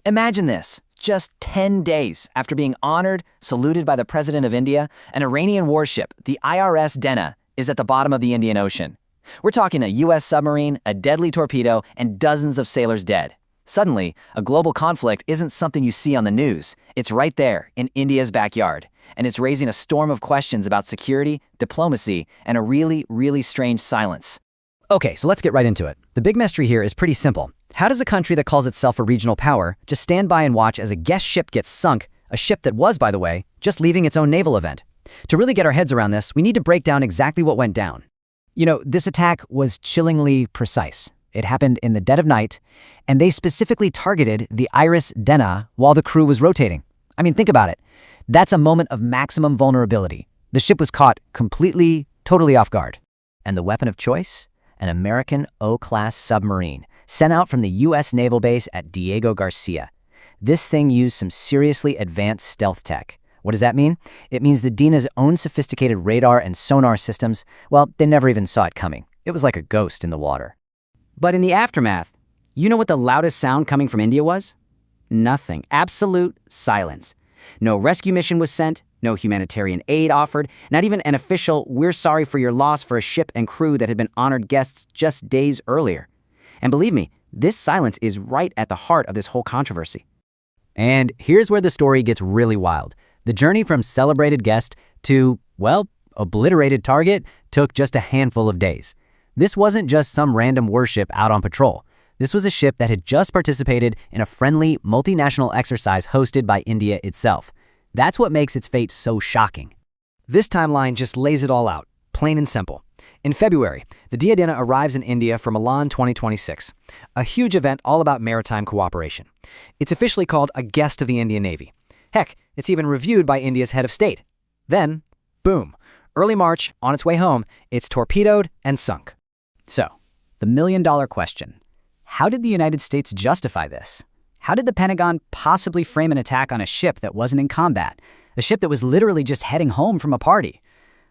Imagine this. Just 10 days after being honored, saluted by the President of India, an Iranian warship, the IRIS Dena, is at the bottom of the Indian Ocean. We're talking a U.S. submarine, a deadly torpedo, and dozens of sailors dead. Suddenly, a global conflict isn't something you see on the news. It's right there, in India's backyard. And it's raising a storm of questions about security, diplomacy, and a really, really strange silence. Okay, so let's get right into it. The big mystery here is pretty simple. How does a country that calls itself a regional power just stand by and watch as a guest ship gets sunk, a ship that was, by the way, just leaving its own naval event? To really get our heads around this, we need to break down exactly what went down. You know, this attack was chillingly precise. It happened in the dead of night, and they specifically targeted the IRIS Dena while the crew was rotating. I mean, think about it. That's a moment of maximum vulnerability. The ship was caught completely, totally off guard. And the weapon of choice? An American O-class submarine, sent out from the U.S. naval base at Diego Garcia. This thing used some seriously advanced stealth tech. What does that mean? It means the Dena's own sophisticated radar and sonar systems, well, they never even saw it coming. It was like a ghost in the water. But in the aftermath, you know what the loudest sound coming from India was? Nothing. Absolute silence. No rescue mission was sent, no humanitarian aid offered, not even an official "we're sorry for your loss" for a ship and crew that had been honored guests just days earlier. And believe me, this silence is right at the heart of this whole controversy. And here's where the story gets really wild. The journey from celebrated guest to, well, obliterated target took just a handful of days. This wasn't just some random warship out on patrol. This was a ship that had just participated in a friendly, multinational exercise hosted by India itself. That's what makes its fate so shocking. This timeline just lays it all out, plain and simple. In February, the Dena arrives in India for Milan 2026, a huge event all about maritime cooperation. It's officially called a guest of the Indian Navy. Heck, it's even reviewed by India's head of state. Then, boom, early March, on its way home, it's torpedoed and sunk. So, the million-dollar question. How did the United States justify this? How did the Pentagon possibly frame an attack on a ship that wasn't in combat? A ship that was literally just heading home from a party?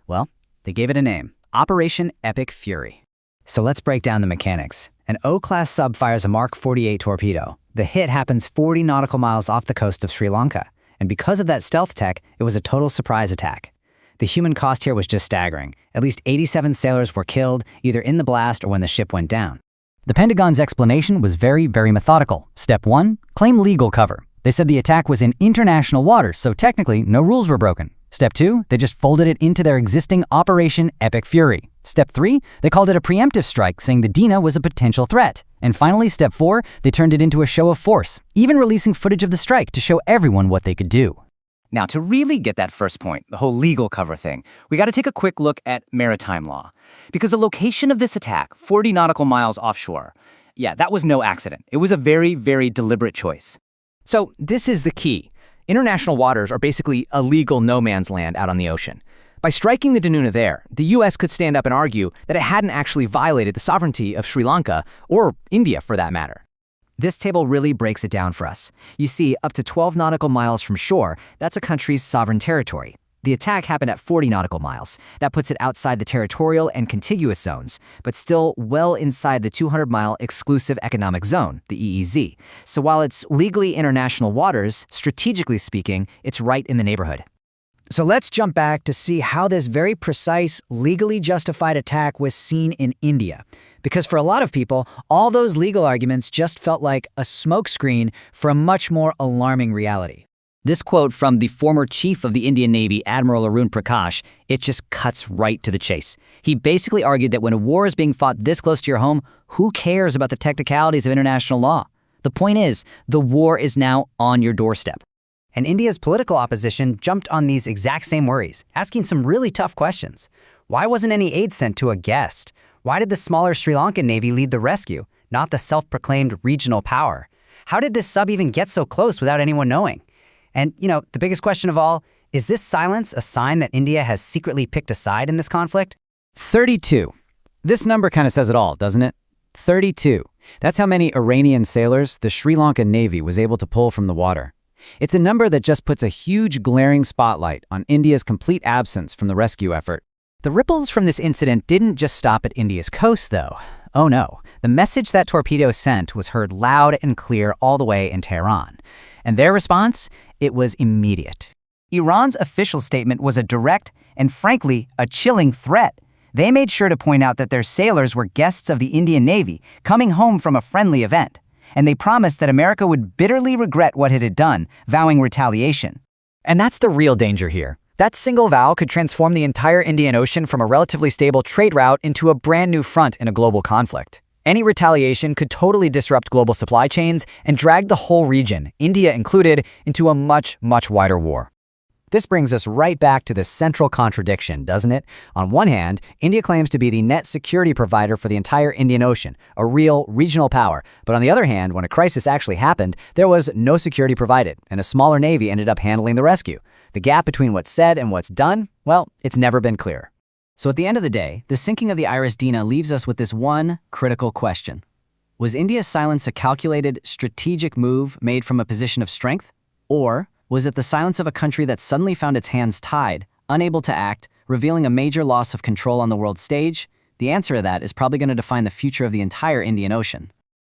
Well, they gave it a name, Operation Epic Fury. So let's break down the mechanics. An O-class sub fires a Mark 48 torpedo. The hit happens 40 nautical miles off the coast of Sri Lanka. And because of that stealth tech, it was a total surprise attack. The human cost here was just staggering. At least 87 sailors were killed, either in the blast or when the ship went down. The Pentagon's explanation was very, very methodical. Step 1, claim legal cover. They said the attack was in international waters, so technically no rules were broken. Step 2, they just folded it into their existing Operation Epic Fury. Step 3, they called it a preemptive strike, saying the Dena was a potential threat. And finally, Step 4, they turned it into a show of force, even releasing footage of the strike to show everyone what they could do. Now, to really get that first point, the whole legal cover thing, we got to take a quick look at maritime law. Because the location of this attack, 40 nautical miles offshore, yeah, that was no accident. It was a very, very deliberate choice. So this is the key. International waters are basically a legal no man's land out on the ocean. By striking the Dena there, the U.S. could stand up and argue that it hadn't actually violated the sovereignty of Sri Lanka, or India for that matter. This table really breaks it down for us. You see, up to 12 nautical miles from shore, that's a country's sovereign territory. The attack happened at 40 nautical miles. That puts it outside the territorial and contiguous zones, but still well inside the 200-mile exclusive economic zone, the EEZ. So while it's legally international waters, strategically speaking, it's right in the neighborhood. So let's jump back to see how this very precise, legally justified attack was seen in India. Because for a lot of people, all those legal arguments just felt like a smokescreen for a much more alarming reality. This quote from the former chief of the Indian Navy, Admiral Arun Prakash, it just cuts right to the chase. He basically argued that when a war is being fought this close to your home, who cares about the technicalities of international law? The point is, the war is now on your doorstep. And India's political opposition jumped on these exact same worries, asking some really tough questions. Why wasn't any aid sent to a guest? Why did the smaller Sri Lankan Navy lead the rescue, not the self-proclaimed regional power? How did this sub even get so close without anyone knowing? And, you know, the biggest question of all, is this silence a sign that India has secretly picked a side in this conflict? 32. This number kind of says it all, doesn't it? 32. That's how many Iranian sailors the Sri Lankan Navy was able to pull from the water. It's a number that just puts a huge glaring spotlight on India's complete absence from the rescue effort. The ripples from this incident didn't just stop at India's coast, though. Oh no, the message that torpedo sent was heard loud and clear all the way in Tehran. And their response? It was immediate. Iran's official statement was a direct and, frankly, a chilling threat. They made sure to point out that their sailors were guests of the Indian Navy, coming home from a friendly event. And they promised that America would bitterly regret what it had done, vowing retaliation. And that's the real danger here. That single vow could transform the entire Indian Ocean from a relatively stable trade route into a brand new front in a global conflict. Any retaliation could totally disrupt global supply chains and drag the whole region, India included, into a much, much wider war. This brings us right back to this central contradiction, doesn't it? On one hand, India claims to be the net security provider for the entire Indian Ocean, a real regional power. But on the other hand, when a crisis actually happened, there was no security provided, and a smaller navy ended up handling the rescue. The gap between what's said and what's done, well, it's never been clear. So at the end of the day, the sinking of the IRIS Dena leaves us with this one critical question. Was India's silence a calculated, strategic move made from a position of strength? Or was it the silence of a country that suddenly found its hands tied, unable to act, revealing a major loss of control on the world stage? The answer to that is probably going to define the future of the entire Indian Ocean.